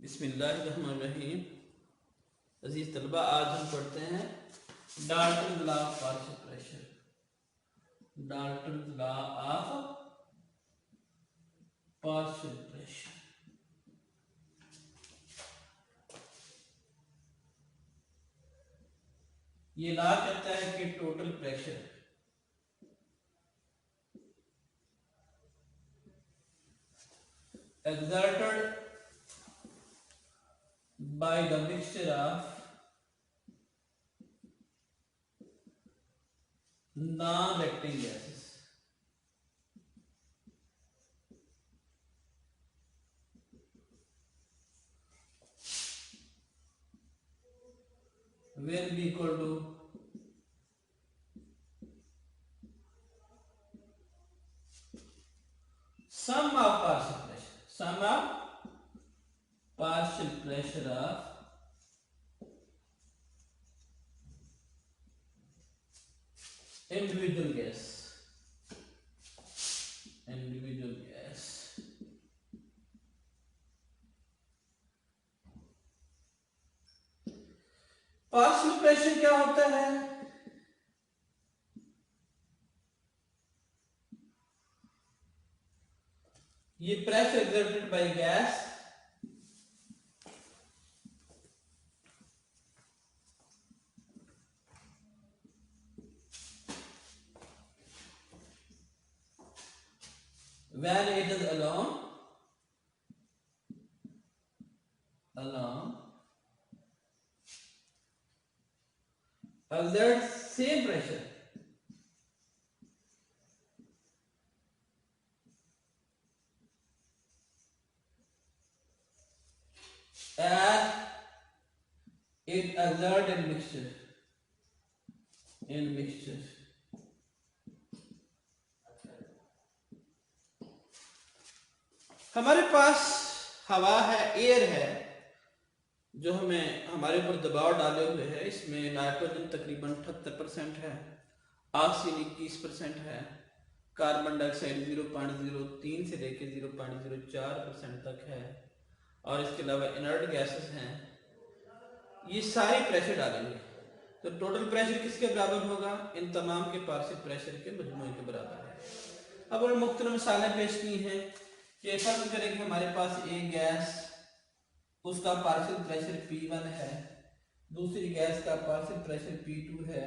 बिस्मिल्लाहिर्रहमानिर्रहीम। अजीज तलबा, आज हम पढ़ते हैं Dalton law of partial pressure. Dalton law of partial pressure. ये लॉ कहता है कि total pressure exerted by the mixture of non-reacting gases will be equal to sum of partial pressure. Sum of partial pressure of individual gas. Individual gas. Partial pressure क्या होता है? ये pressure exerted by gas when it is alone exert same pressure as it exert in mixture. हमारे पास हवा है, air है, जो हमें हमारे ऊपर दबाव डाले हुए है। इसमें नाइट्रोजन तकरीबन 78% है, ऑक्सीजन 21% है, कार्बन डाइऑक्साइड 0.03 से लेकर 0.04% तक है, और इसके अलावा इनर्ट गैसेस हैं। ये सारे प्रेशर डाले हुए, तो टोटल प्रेशर किसके बराबर होगा? इन तमाम के पार्शियल प्रेशर के मजमूए के बराबर है। अब उन्होंने मुख्तलिफ मिसालें पेश की हैं कि फर्ज करें कि हमारे पास एक गैस, उसका पार्शियल प्रेशर P1 है, दूसरी गैस का पार्शियल प्रेशर P2 है,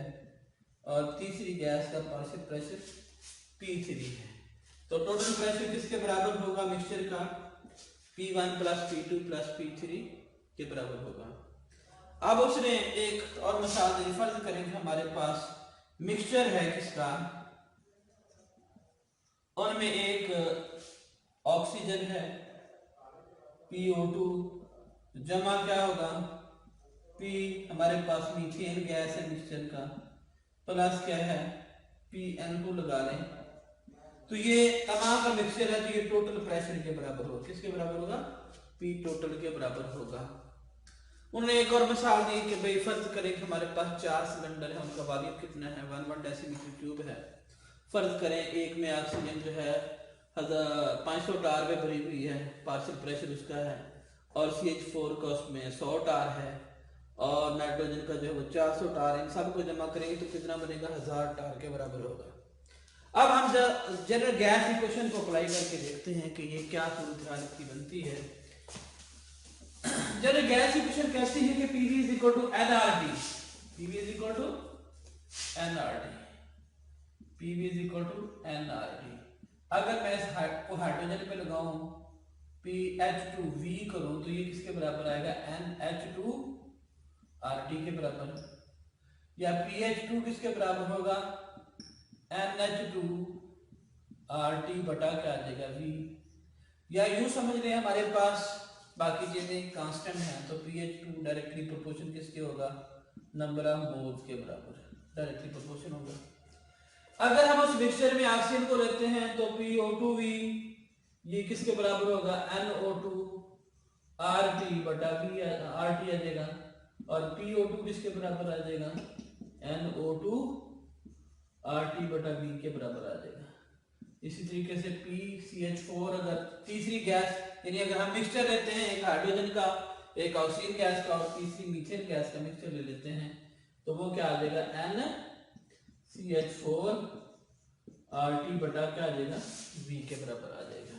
और तीसरी गैस का पार्शियल प्रेशर P3 है। तो टोटल प्रेशर किसके बराबर होगा? मिक्सचर का P1 plus P2 plus P3 के बराबर होगा। अब उसने एक और मिसाल दी। फर्ज करें कि हमारे पास मिक्सचर है किसका, उनमें एक ऑक्सीजन है PO2, जमा क्या होगा? P हमारे पास मीथेन गैस है मिक्सचर का, प्लस क्या है? PN2 लगा लें, तो ये तमाम का मिक्सचर है, तो ये टोटल प्रेशर के बराबर होगा। किसके बराबर होगा? P टोटल के बराबर होगा। उन्होंने एक और मिसाल दी कि भाई फर्ज करें कि हमारे पास 4 सिलेंडर है, उनका वॉल्यूम कितना है? 1 डेसीमीटर क्यूब है। फर्ज करें एक में ऑक्सीजन जो है 500 टार पे भरी हुई है, पार्शियल प्रेशर उसका है, और CH4 का उसमें 100 टार है, और नाइट्रोजन का जो है वो 400 टार है। इन सबको जमा करेंगे तो कितना बनेगा? 1000 टार के बराबर होगा। अब हम जनरल गैस इक्वेशन को अप्लाई करके देखते हैं कि ये क्या सूरत हाल की बनती है। जनरल गैस इक्वेशन कहती है कि PV is equal to nRT। PV is equal to nRT। PV is equal to nRT। अगर मैं इस को हाइड्रोजन पे लगाऊं, PH2V करूं, तो ये किसके बराबर आएगा? NH2RT के बराबर। या PH2 किसके बराबर होगा? NH2RT बटा क्या आ जाएगा? V। या यूं समझ लें हमारे पास बाकी चीजें कांस्टेंट हैं, तो PH2 डायरेक्टली प्रोपोर्शन किसके होगा? नंबर ऑफ मोल्स के बराबर डायरेक्टली प्रोपोर्शन होगा। अगर हम उस मिक्सचर में ऑक्सीजन को लेते हैं तो PO2V ये किसके बराबर होगा? NO2RT बटा V RT आ जाएगा, और PO2 किसके बराबर आ जाएगा? NO2RT बटा V के बराबर आ जाएगा। इसी तरीके से PCH4, अगर तीसरी गैस यानी अगर हम मिक्सचर लेते हैं एक हाइड्रोजन का, एक ऑक्सीजन गैस का और तीसरी मीथेन गैस का मिक्सचर ले लेते हैं, तो वो क्या आ जाएगा NCH4RT बटा क्या आ जाएगा V के बराबर आ जाएगा।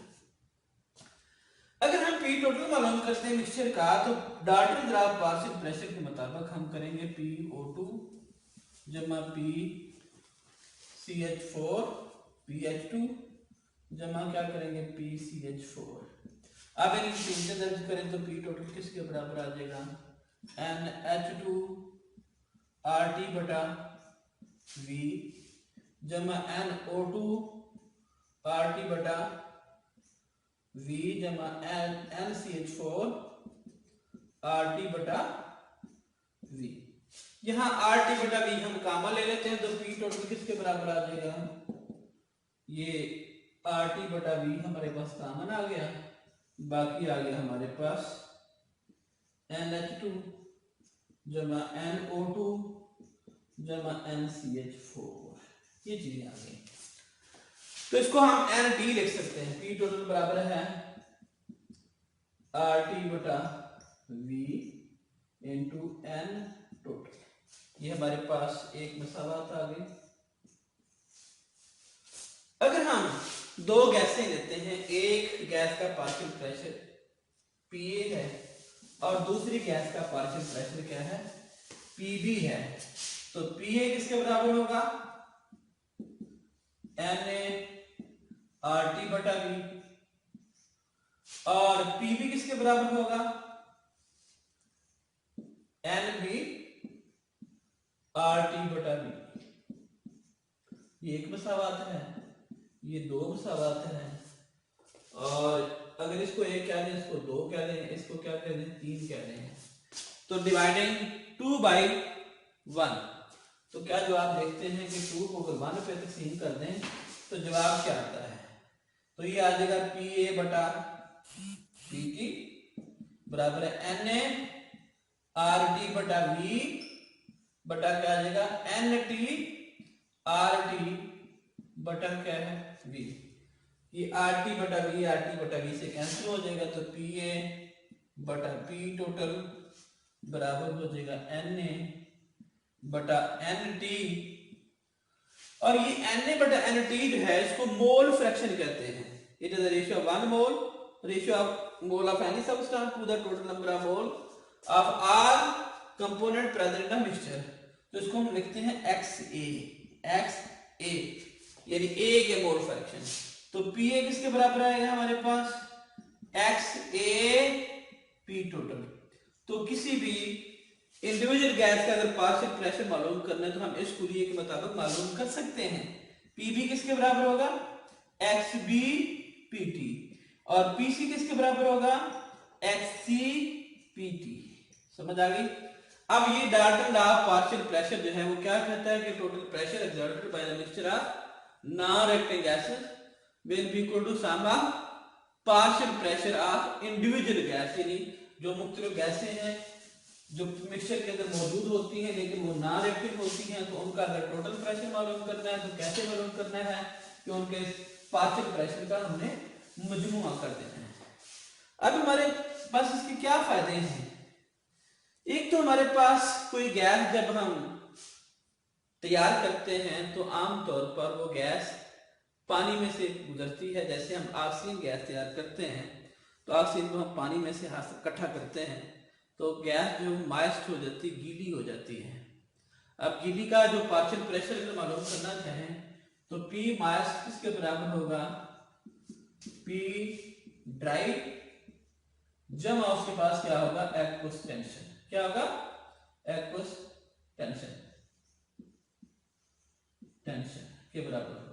अगर हम P टोटल मालूम करते हैं मिक्सचर का, तो डाल्टन द्राव पार्शियल प्रेशर के मुताबिक हम करेंगे PO2 जमा PCH4 जमा क्या करेंगे PCH4। अब इनकी तीन दर्ज करें तो P टोटल किसके बराबर आ जाएगा NH2RT बटा V जमा NO2RT बटा V जमा NCH4RT बटा V। यहाँ RT बटा V हम कॉमन ले लेते हैं तो P टोटल किसके बराबर आ जाएगा, ये RT बटा V हमारे पास कॉमन आ गया, बाकी आ गया हमारे पास NH2 जमा NO2 जमा NCH4, ये चीजें आ गई। तो इसको हम NT लिख सकते हैं। P टोटल बराबर है RT बटा V इंटू N टोटल। ये हमारे पास एक मसावत आ गई। अगर हम दो गैसें लेते हैं, एक गैस का पार्शियल प्रेशर Pa है और दूसरी गैस का पार्शियल प्रेशर क्या है Pb है, तो Pa किसके बराबर होगा NaRT बटा V और Pb किसके बराबर होगा NbRT बटा V। ये एक मसावत है, ये दो मसावत है, और अगर इसको एक कह दें, इसको दो कह दें, इसको क्या कह दें तीन कह दें, तो डिवाइडिंग 2/1, तो क्या जवाब देखते हैं कि 2 को अगर 1 पे तकसीम कर दें तो जवाब क्या आता है, तो ये आ जाएगा Pa बटा Pt बराबर है NaRT बटा V बटा क्या आ जाएगा NtRT बटा क्या है V। ये RT बटा V से कैंसिल हो जाएगा, तो Pa बटा P टोटल बराबर हो जाएगा Na बटा Nt, और ये Na बटा Nt जो है इसको मोल फ्रैक्शन कहते हैं। It is the ratio of 1 mole, ratio of mole of any substance to the total number of mole of all component present in mixture. तो इसको हम लिखते हैं XA यानी A के मोल फ्रैक्शन। तो Pa किसके बराबर आएगा हमारे पास XAP टोटल। तो किसी भी इंडिविजुअल गैस का अगर पार्शियल प्रेशर मालूम करना है तो हम इस कुलिये के मुताबिक मालूम कर सकते हैं। Pb किसके बराबर होगा XBPT और Pc किसके बराबर होगा XCPT। समझ आ गई। अब ये Dalton law of partial pressure जो है वो क्या कहता है कि total pressure exerted by the mixture of non-reacting gases will be equal to sum of partial pressure of individual gas, यानी जो मुख्तलिफ गैसें हैं जो मिक्सचर के अंदर मौजूद होती हैं लेकिन वो नॉन रिएक्टिव होती हैं, तो उनका अगर टोटल प्रेशर मालूम करना है तो कैसे मालूम करना है कि उनके पार्शियल प्रेशर का हमने मजमुआ कर देना है। अब हमारे पास इसके क्या फायदे हैं। एक तो हमारे पास कोई गैस जब हम तैयार करते हैं तो आमतौर पर वो गैस पानी में से गुजरती है। जैसे हम ऑक्सीजन गैस तैयार करते हैं तो ऑक्सीजन को हम पानी में से हाथ इकट्ठा करते हैं तो गैस जो मॉइस्ट हो जाती है, गीली हो जाती है। अब गीली का जो पार्शियल प्रेशर अगर मालूम करना चाहें तो P मॉइस्ट किसके बराबर होगा P ड्राई जमा उसके पास क्या होगा एक्वस टेंशन। क्या होगा एक्वस टेंशन के बराबर होगा।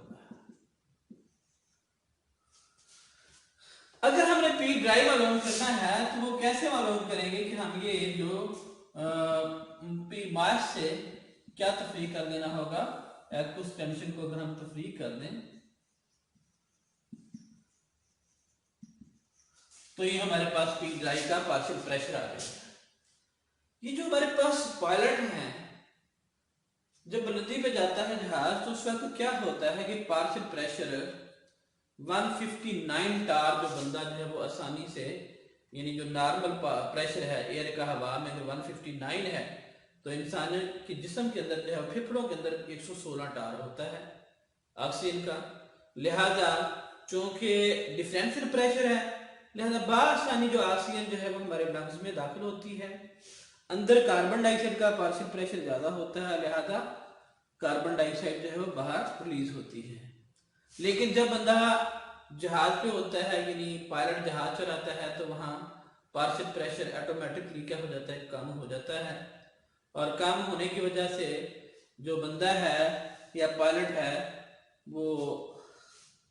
अगर हमने P ड्राई मालूम करना है तो वो कैसे मालूम करेंगे कि हम ये जो P मास से क्या तफरीक कर देना होगा एक्वस टेंशन को अगर हम तफरीक कर दें तो ये हमारे पास P ड्राई का पार्शियल प्रेशर आ जाएगा। ये जो हमारे पास पायलट है जब नदी पे जाता है जहाज तो उस वक्त क्या होता है कि पार्शियल प्रेशर 159 टार जो बंदा जो है वो आसानी से, यानी जो नॉर्मल प्रेशर है एयर का हवा में अगर 159 है तो इंसान के जिस्म के अंदर जो है फेफड़ों के अंदर 116 टार होता है ऑक्सीजन का। लिहाजा चूंकि डिफरेंशियल प्रेशर है, लिहाजा बासानी जो ऑक्सीजन जो है वो हमारे लंग्स में दाखिल होती है। अंदर कार्बन डाइऑक्साइड का पार्शियल प्रेशर ज्यादा होता है, लिहाजा कार्बन डाइऑक्साइड जो है वो बाहर रिलीज होती है। लेकिन जब बंदा जहाज पे होता है, यानी पायलट जहाज चलाता है, तो वहां पार्शियल प्रेशर ऑटोमेटिकली क्या हो जाता है, कम हो जाता है। और कम होने की वजह से जो बंदा है या पायलट है वो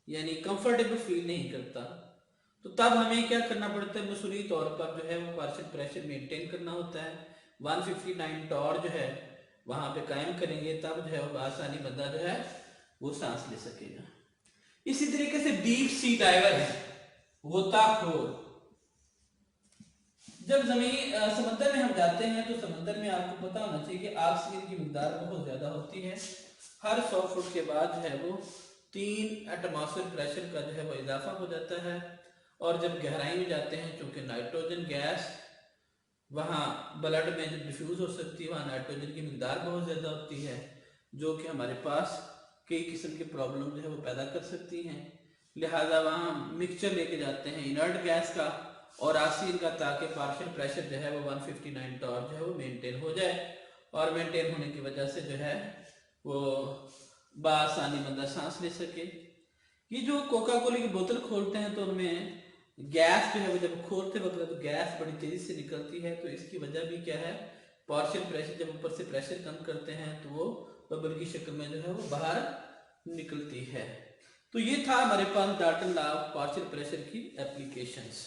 यानी कंफर्टेबल फील नहीं करता। तो तब हमें क्या करना पड़ता है, मसूरी तौर पर जो है वो पार्शियल प्रेशर मेंटेन करना होता है। 159 टॉर जो है वहां पे कायम करेंगे, तब जो है वो आसानी बंदा जो है वो सांस ले सकेगा। इसी तरीके से डीप सी डाइवर है, गोताखोर। जब जमीन समंदर में हम जाते हैं तो समंदर में आपको पता होना चाहिए कि ऑक्सीजन की मिकदार बहुत ज्यादा होती है। हर 100 फुट के बाद जो है वो 3 एटमॉस्फेयर प्रेशर का जो है वो इजाफा हो जाता है। और जब गहराई में जाते हैं, चूंकि नाइट्रोजन गैस वहाँ ब्लड में जब डिफ्यूज हो सकती है, वहाँ नाइट्रोजन की मिकदार बहुत ज्यादा होती है, जो कि हमारे पास कई किस्म के प्रॉब्लम जो है वो पैदा कर सकती हैं। लिहाजा वहाँ मिक्सचर लेके जाते हैं इनर्ट गैस का और ऑक्सीजन का, ताकि पार्शियल प्रेशर जो है वो 159 टॉर जो है वो मेंटेन हो जाए। और मेंटेन होने की वजह से जो है वो बासानी बंदा सांस ले सके। ये जो कोका कोला की बोतल खोलते हैं तो उनमें गैस जो है वो जब खोलते वक्त तो गैस बड़ी तेजी से निकलती है, तो इसकी वजह भी क्या है, पार्शियल प्रेशर जब ऊपर से प्रेशर कम करते हैं तो वो बबल की शक्ल में जो है वो बाहर निकलती है। तो ये था हमारे पास Dalton law of partial pressure की एप्लीकेशंस।